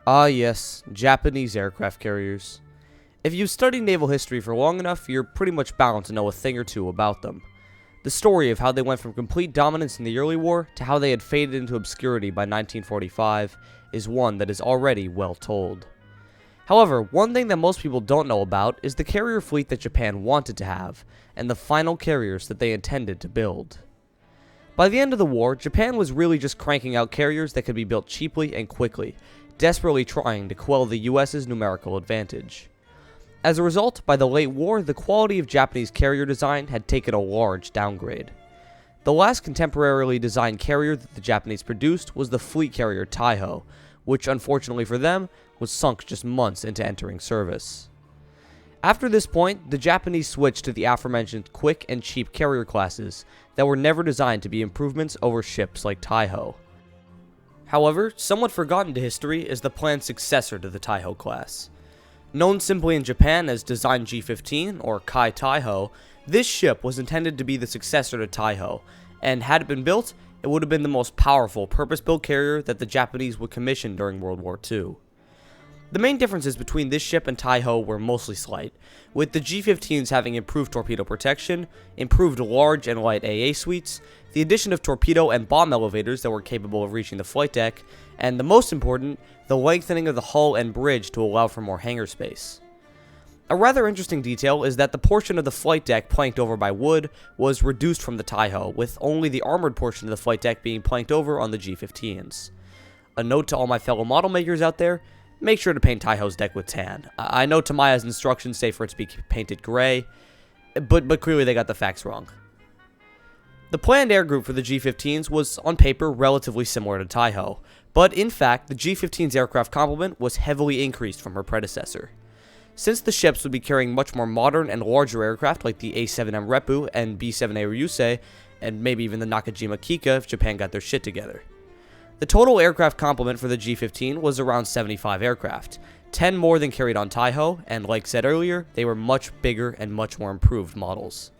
Ah yes, Japanese aircraft carriers. If you've studied naval history for long enough, you're pretty much bound to know a thing or two about them. The story of how they went from complete dominance in the early war to how they had faded into obscurity by 1945 is one that is already well told. However, one thing that most people don't know about is the carrier fleet that Japan wanted to have, and the final carriers that they intended to build. By the end of the war, Japan was really just cranking out carriers that could be built cheaply and quickly, desperately trying to quell the US's numerical advantage. As a result, by the late war, the quality of Japanese carrier design had taken a large downgrade. The last contemporarily designed carrier that the Japanese produced was the fleet carrier Taiho, which unfortunately for them, was sunk just months into entering service. After this point, the Japanese switched to the aforementioned quick and cheap carrier classes that were never designed to be improvements over ships like Taiho. However, somewhat forgotten to history is the planned successor to the Taiho class. Known simply in Japan as Design G15 or Kai Taiho, this ship was intended to be the successor to Taiho, and had it been built, it would have been the most powerful purpose-built carrier that the Japanese would commission during World War II. The main differences between this ship and Taiho were mostly slight, with the G15s having improved torpedo protection, improved large and light AA suites, the addition of torpedo and bomb elevators that were capable of reaching the flight deck, and the most important, the lengthening of the hull and bridge to allow for more hangar space. A rather interesting detail is that the portion of the flight deck planked over by wood was reduced from the Taiho, with only the armored portion of the flight deck being planked over on the G15s. A note to all my fellow model makers out there, make sure to paint Taiho's deck with tan. I know Tamiya's instructions say for it to be painted gray, but clearly they got the facts wrong. The planned air group for the G15s was, on paper, relatively similar to Taiho, but in fact, the G15's aircraft complement was heavily increased from her predecessor. Since the ships would be carrying much more modern and larger aircraft like the A7M Reppu and B7A Ryusei, and maybe even the Nakajima Kika if Japan got their shit together. The total aircraft complement for the G15 was around 75 aircraft, 10 more than carried on Taiho, and like said earlier, they were much bigger and much more improved models.